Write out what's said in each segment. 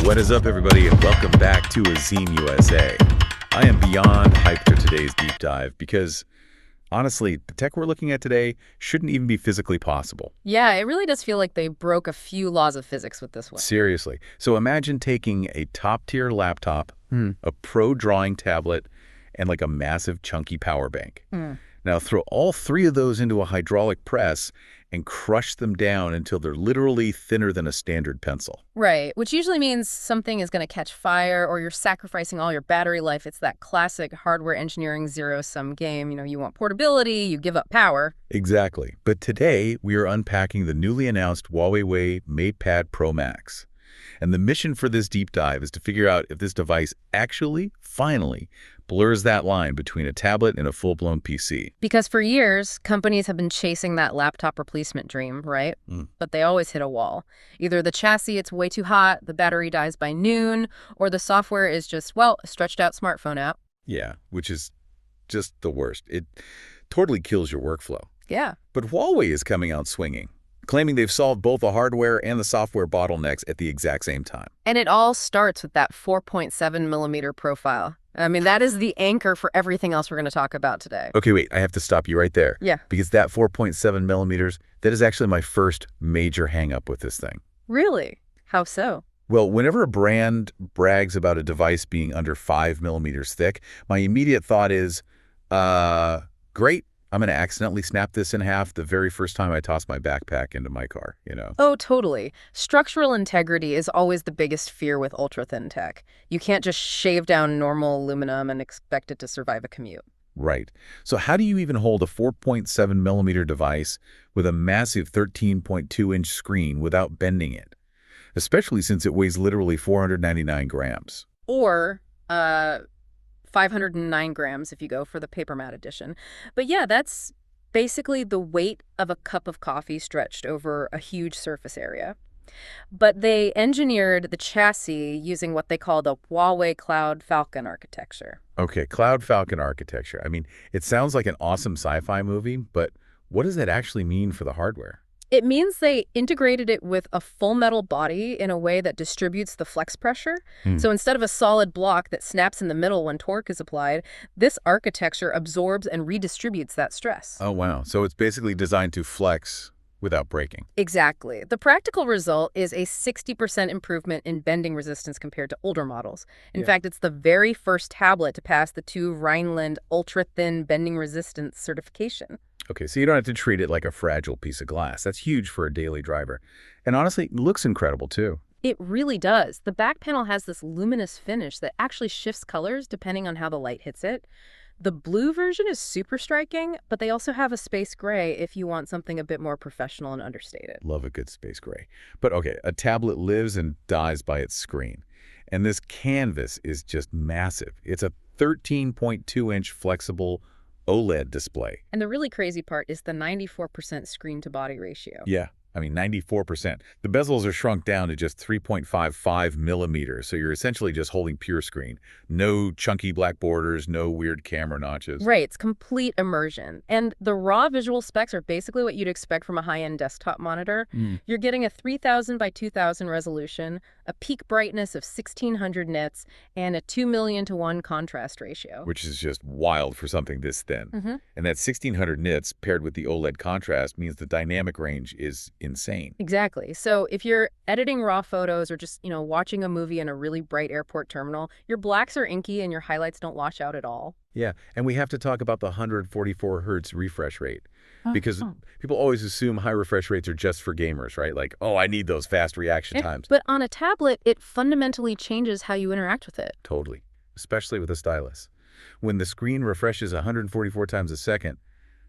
What is up, everybody, and welcome back to Azeem USA. I am beyond hyped for today's deep dive because, honestly, the tech we're looking at today shouldn't even be physically possible. Yeah, it really does feel like they broke a few laws of physics with this one. Seriously. So imagine taking a top-tier laptop, a pro drawing tablet, and like a massive chunky power bank. Now throw all three of those into a hydraulic press and crush them down until they're literally thinner than a standard pencil. Right, which usually means something is going to catch fire or you're sacrificing all your battery life. It's that classic hardware engineering zero-sum game. You want portability, you give up power. Exactly. But today, we are unpacking the newly announced HUAWEI MatePad Pro Max. And the mission for this deep dive is to figure out if this device actually, finally, blurs that line between a tablet and a full-blown PC. Because for years, companies have been chasing that laptop replacement dream, right? But they always hit a wall. Either the chassis, it's way too hot, the battery dies by noon, or the software is just, well, a stretched-out smartphone app. Yeah, which is just the worst. It totally kills your workflow. Yeah. But Huawei is coming out swinging, claiming they've solved both the hardware and the software bottlenecks at the exact same time. And it all starts with that 4.7mm profile. I mean, that is the anchor for everything else we're going to talk about today. Okay, wait, I have to stop you right there. Yeah. Because that 4.7 millimeters, that is actually my first major hang-up with this thing. Really? How so? Well, whenever a brand brags about a device being under 5 millimeters thick, my immediate thought is, great. I'm going to accidentally snap this in half the very first time I toss my backpack into my car, Oh, totally. Structural integrity is always the biggest fear with ultra-thin tech. You can't just shave down normal aluminum and expect it to survive a commute. Right. So how do you even hold a 4.7 millimeter device with a massive 13.2-inch screen without bending it? Especially since it weighs literally 499 grams. Or, 509 grams if you go for the PaperMatte edition. But yeah, that's basically the weight of a cup of coffee stretched over a huge surface area. But they engineered the chassis using what they call the HUAWEI Cloud Falcon architecture. Okay, Cloud Falcon architecture. I mean, it sounds like an awesome sci-fi movie, but what does that actually mean for the hardware? It means they integrated it with a full metal body in a way that distributes the flex pressure. So instead of a solid block that snaps in the middle when torque is applied, this architecture absorbs and redistributes that stress. Oh, wow. So it's basically designed to flex without breaking. Exactly. The practical result is a 60% improvement in bending resistance compared to older models. In fact, it's the very first tablet to pass the TÜV Rheinland ultra-thin bending resistance certification. Okay, so you don't have to treat it like a fragile piece of glass. That's huge for a daily driver. And honestly, it looks incredible, too. It really does. The back panel has this luminous finish that actually shifts colors depending on how the light hits it. The blue version is super striking, but they also have a space gray if you want something a bit more professional and understated. Love a good space gray. But okay, a tablet lives and dies by its screen. And this canvas is just massive. It's a 13.2-inch flexible OLED display. And the really crazy part is the 94% screen-to-body ratio. Yeah, I mean, 94%. The bezels are shrunk down to just 3.55 millimeters, so you're essentially just holding pure screen. No chunky black borders, no weird camera notches. Right, it's complete immersion. And the raw visual specs are basically what you'd expect from a high-end desktop monitor. You're getting a 3000 by 2000 resolution, a peak brightness of 1600 nits, and a 2,000,000 to 1 contrast ratio. Which is just wild for something this thin. And that 1600 nits paired with the OLED contrast means the dynamic range is insane. Exactly. So if you're editing raw photos or just, watching a movie in a really bright airport terminal, your blacks are inky and your highlights don't wash out at all. Yeah, and we have to talk about the 144 hertz refresh rate. Because people always assume high refresh rates are just for gamers, right? Like, oh, I need those fast reaction times. But on a tablet, it fundamentally changes how you interact with it. Totally, especially with a stylus. When the screen refreshes 144 times a second,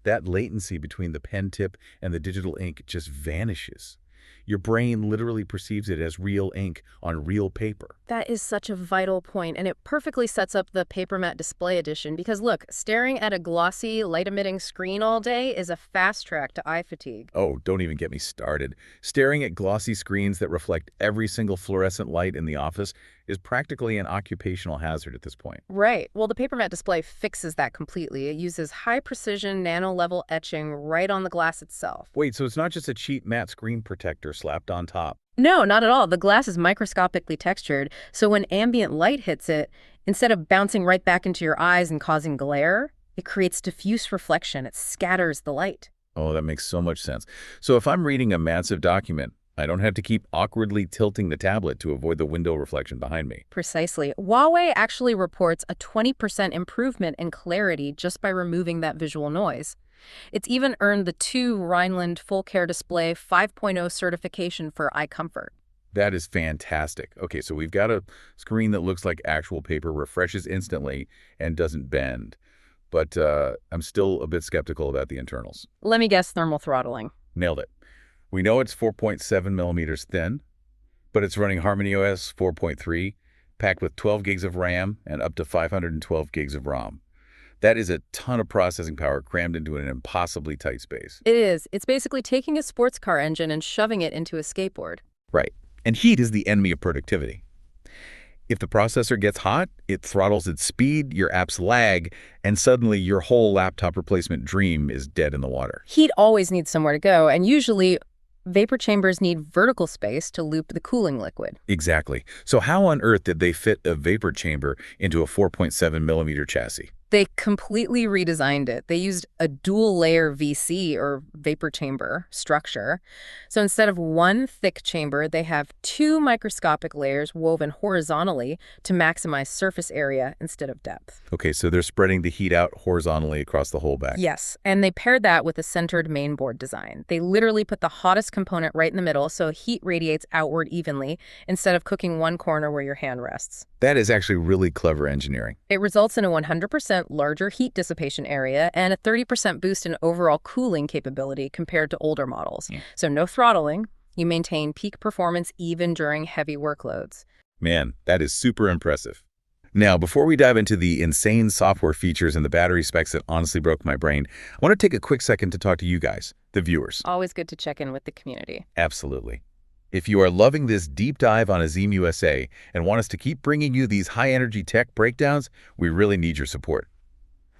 that latency between the pen tip and the digital ink just vanishes. Your brain literally perceives it as real ink on real paper. That is such a vital point, and it perfectly sets up the PaperMatte Display Edition because, look, staring at a glossy, light-emitting screen all day is a fast track to eye fatigue. Oh, don't even get me started. Staring at glossy screens that reflect every single fluorescent light in the office is practically an occupational hazard at this point. Right. Well, the PaperMatte display fixes that completely. It uses high-precision, nano-level etching right on the glass itself. Wait, so it's not just a cheap matte screen protector slapped on top? No, not at all. The glass is microscopically textured, so when ambient light hits it, instead of bouncing right back into your eyes and causing glare, it creates diffuse reflection. It scatters the light. Oh, that makes so much sense. So if I'm reading a massive document, I don't have to keep awkwardly tilting the tablet to avoid the window reflection behind me. Precisely. Huawei actually reports a 20% improvement in clarity just by removing that visual noise. It's even earned the 2 Rhineland Full Care Display 5.0 certification for eye comfort. That is fantastic. Okay, so we've got a screen that looks like actual paper, refreshes instantly, and doesn't bend. But I'm still a bit skeptical about the internals. Let me guess, thermal throttling. Nailed it. We know it's 4.7 millimeters thin, but it's running HarmonyOS 4.3, packed with 12 gigs of RAM and up to 512 gigs of ROM. That is a ton of processing power crammed into an impossibly tight space. It is. It's basically taking a sports car engine and shoving it into a skateboard. Right. And heat is the enemy of productivity. If the processor gets hot, it throttles its speed, your apps lag, and suddenly your whole laptop replacement dream is dead in the water. Heat always needs somewhere to go, and usually vapor chambers need vertical space to loop the cooling liquid. Exactly. So how on earth did they fit a vapor chamber into a 4.7 millimeter chassis? They completely redesigned it. They used a dual-layer VC, or vapor chamber, structure. So instead of one thick chamber, they have 2 microscopic layers woven horizontally to maximize surface area instead of depth. Okay, so they're spreading the heat out horizontally across the whole back. Yes, and they paired that with a centered mainboard design. They literally put the hottest component right in the middle so heat radiates outward evenly instead of cooking one corner where your hand rests. That is actually really clever engineering. It results in a 100% larger heat dissipation area and a 30% boost in overall cooling capability compared to older models. So no throttling. You maintain peak performance even during heavy workloads. Man, that is super impressive. Now, before we dive into the insane software features and the battery specs that honestly broke my brain, I want to take a quick second to talk to you guys, the viewers. Always good to check in with the community. Absolutely. If you are loving this deep dive on Azeem USA and want us to keep bringing you these high-energy tech breakdowns, we really need your support.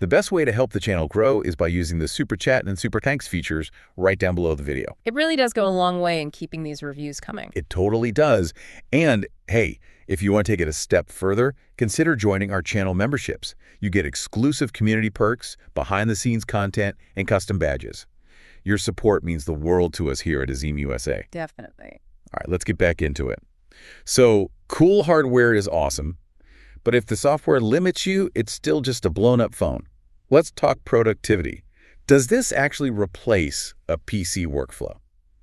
The best way to help the channel grow is by using the Super Chat and Super Thanks features right down below the video. It really does go a long way in keeping these reviews coming. It totally does. And hey, if you want to take it a step further, consider joining our channel memberships. You get exclusive community perks, behind-the-scenes content, and custom badges. Your support means the world to us here at Azeem USA. Definitely. All right, let's get back into it. So, cool hardware is awesome, but if the software limits you, it's still just a blown-up phone. Let's talk productivity. Does this actually replace a PC workflow?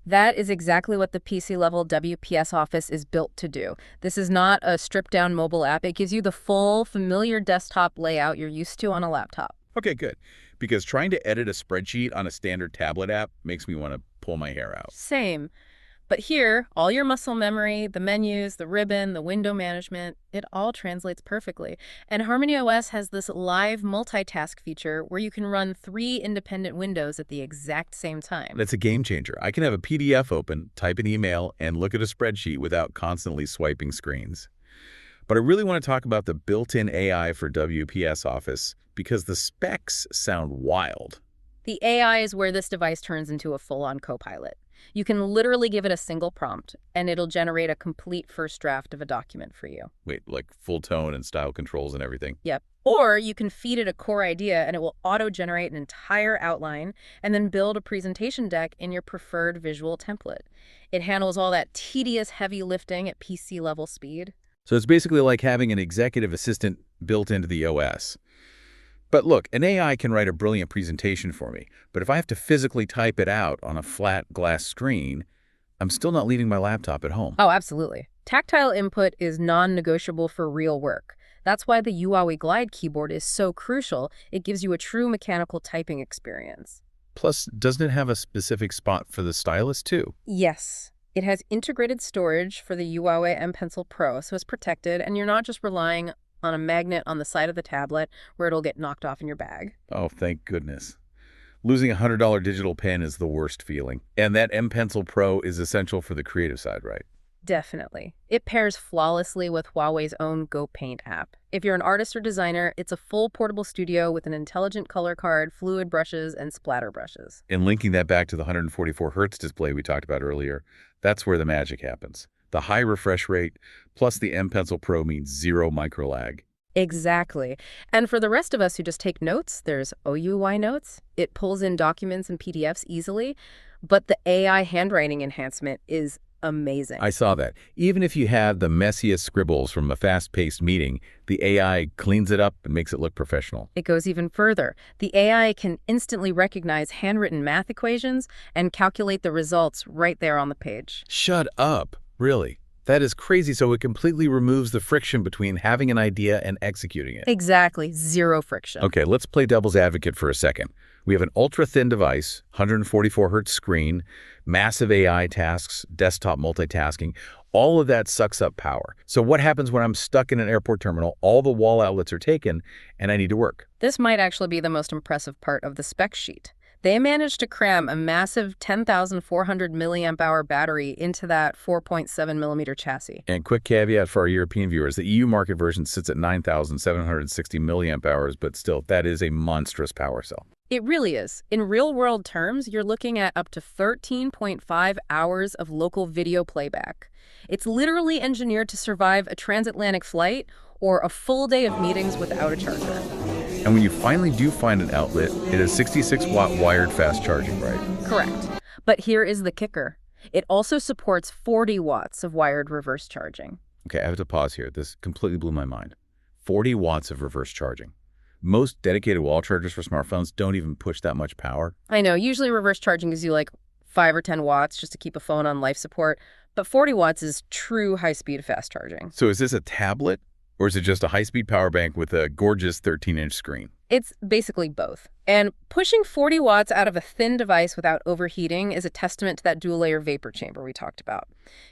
That is exactly what the PC-level WPS Office is built to do. This is not a stripped-down mobile app. It gives you the full, familiar desktop layout you're used to on a laptop. Okay, good. Because trying to edit a spreadsheet on a standard tablet app makes me want to pull my hair out. Same. But here, all your muscle memory, the menus, the ribbon, the window management, it all translates perfectly. And HarmonyOS has this live multitask feature where you can run 3 independent windows at the exact same time. That's a game changer. I can have a PDF open, type an email, and look at a spreadsheet without constantly swiping screens. But I really want to talk about the built-in AI for WPS Office because the specs sound wild. The AI is where this device turns into a full-on co-pilot. You can literally give it a single prompt, and it'll generate a complete first draft of a document for you. Wait, like full tone and style controls and everything? Yep. Or you can feed it a core idea, and it will auto-generate an entire outline and then build a presentation deck in your preferred visual template. It handles all that tedious heavy lifting at PC-level speed. So it's basically like having an executive assistant built into the OS. But look, an AI can write a brilliant presentation for me, but if I have to physically type it out on a flat glass screen, I'm still not leaving my laptop at home. Oh, absolutely. Tactile input is non-negotiable for real work. That's why the HUAWEI Glide keyboard is so crucial. It gives you a true mechanical typing experience. Plus, doesn't it have a specific spot for the stylus too? Yes. It has integrated storage for the HUAWEI M Pencil Pro, so it's protected, and you're not just relying on a magnet on the side of the tablet where it'll get knocked off in your bag. Oh, thank goodness. Losing a $100 digital pen is the worst feeling. And that M Pencil Pro is essential for the creative side, right? Definitely. It pairs flawlessly with Huawei's own Go Paint app. If you're an artist or designer, it's a full portable studio with an intelligent color card, fluid brushes, and splatter brushes. And linking that back to the 144 hertz display we talked about earlier, that's where the magic happens. The high refresh rate plus the M Pencil Pro means zero micro lag. Exactly. And for the rest of us who just take notes, there's OUI Notes. It pulls in documents and PDFs easily, but the AI handwriting enhancement is amazing. I saw that. Even if you have the messiest scribbles from a fast-paced meeting, the AI cleans it up and makes it look professional. It goes even further. The AI can instantly recognize handwritten math equations and calculate the results right there on the page. Shut up. Really? That is crazy. So it completely removes the friction between having an idea and executing it. Exactly. Zero friction. Okay, let's play devil's advocate for a second. We have an ultra-thin device, 144 hertz screen, massive AI tasks, desktop multitasking. All of that sucks up power. So what happens when I'm stuck in an airport terminal, all the wall outlets are taken, and I need to work? This might actually be the most impressive part of the spec sheet. They managed to cram a massive 10,400 milliamp hour battery into that 4.7 millimeter chassis. And quick caveat for our European viewers, the EU market version sits at 9,760 milliamp hours, but still, that is a monstrous power cell. It really is. In real-world terms, you're looking at up to 13.5 hours of local video playback. It's literally engineered to survive a transatlantic flight or a full day of meetings without a charger. And when you finally do find an outlet, it is 66-watt wired fast charging, right? Correct. But here is the kicker. It also supports 40 watts of wired reverse charging. Okay, I have to pause here. This completely blew my mind. 40 watts of reverse charging. Most dedicated wall chargers for smartphones don't even push that much power. I know, usually reverse charging gives you like 5 or 10 watts just to keep a phone on life support, but 40 watts is true high-speed fast charging. So is this a tablet, or is it just a high-speed power bank with a gorgeous 13-inch screen? It's basically both. And pushing 40 watts out of a thin device without overheating is a testament to that dual-layer vapor chamber we talked about.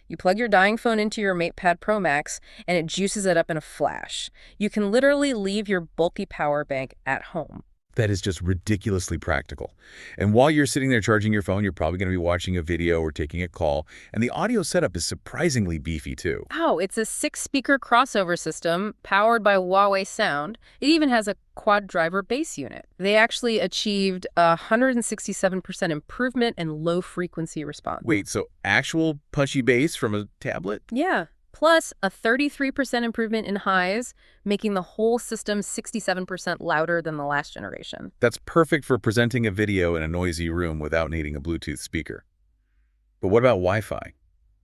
You plug your dying phone into your MatePad Pro Max, and it juices it up in a flash. You can literally leave your bulky power bank at home. That is just ridiculously practical. And while you're sitting there charging your phone, you're probably going to be watching a video or taking a call. And the audio setup is surprisingly beefy, too. Oh, it's a 6-speaker crossover system powered by Huawei Sound. It even has a quad-driver bass unit. They actually achieved a 167% improvement in low-frequency response. Wait, so actual punchy bass from a tablet? Yeah. Plus a 33% improvement in highs, making the whole system 67% louder than the last generation. That's perfect for presenting a video in a noisy room without needing a Bluetooth speaker. But what about Wi-Fi?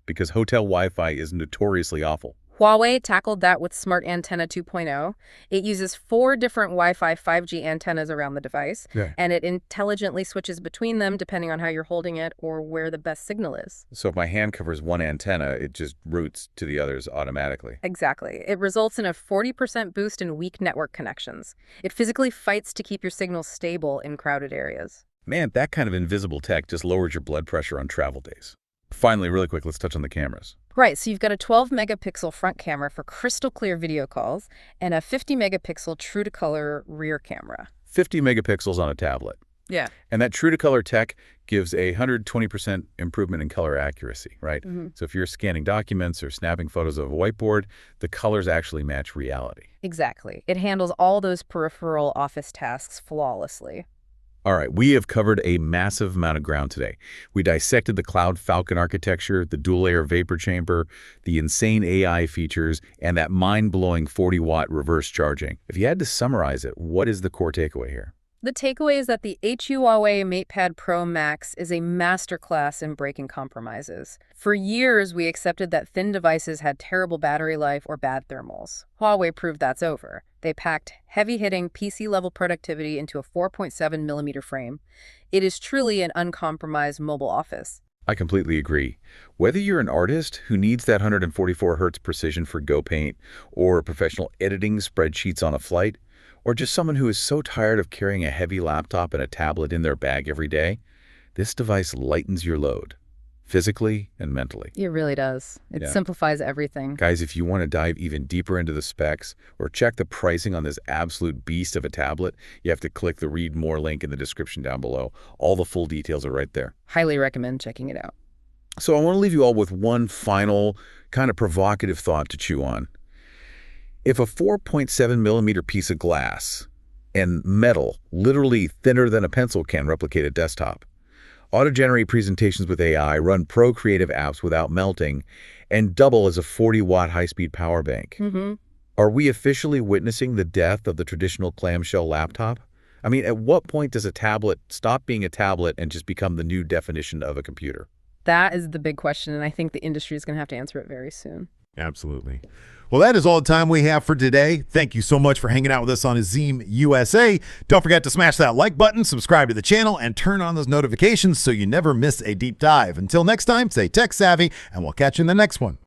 Because hotel Wi-Fi is notoriously awful. Huawei tackled that with Smart Antenna 2.0. It uses 4 different Wi-Fi 5G antennas around the device, and it intelligently switches between them depending on how you're holding it or where the best signal is. So if my hand covers one antenna, it just routes to the others automatically. Exactly. It results in a 40% boost in weak network connections. It physically fights to keep your signal stable in crowded areas. Man, that kind of invisible tech just lowers your blood pressure on travel days. Finally, really quick, let's touch on the cameras. Right, so you've got a 12-megapixel front camera for crystal clear video calls and a 50-megapixel true-to-color rear camera. 50 megapixels on a tablet. Yeah. And that true-to-color tech gives a 120% improvement in color accuracy, right? So if you're scanning documents or snapping photos of a whiteboard, the colors actually match reality. Exactly. It handles all those peripheral office tasks flawlessly. All right, we have covered a massive amount of ground today. We dissected the Cloud Falcon architecture, the dual-layer vapor chamber, the insane AI features, and that mind-blowing 40-watt reverse charging. If you had to summarize it, what is the core takeaway here? The takeaway is that the HUAWEI MatePad Pro Max is a masterclass in breaking compromises. For years, we accepted that thin devices had terrible battery life or bad thermals. Huawei proved that's over. They packed heavy-hitting PC-level productivity into a 4.7 millimeter frame. It is truly an uncompromised mobile office. I completely agree. Whether you're an artist who needs that 144 hertz precision for Go Paint, or a professional editing spreadsheets on a flight, or just someone who is so tired of carrying a heavy laptop and a tablet in their bag every day, this device lightens your load, physically and mentally. It really does. It simplifies everything. Guys, if you want to dive even deeper into the specs or check the pricing on this absolute beast of a tablet, you have to click the Read More link in the description down below. All the full details are right there. Highly recommend checking it out. So I want to leave you all with one final kind of provocative thought to chew on. If a 4.7 millimeter piece of glass and metal, literally thinner than a pencil, can replicate a desktop, auto-generate presentations with AI, run pro-creative apps without melting, and double as a 40-watt high-speed power bank, are we officially witnessing the death of the traditional clamshell laptop? I mean, at what point does a tablet stop being a tablet and just become the new definition of a computer? That is the big question, and I think the industry is going to have to answer it very soon. Absolutely. Well, that is all the time we have for today. Thank you so much for hanging out with us on Azeem USA. Don't forget to smash that like button, subscribe to the channel, and turn on those notifications so you never miss a deep dive. Until next time, stay tech savvy, and we'll catch you in the next one.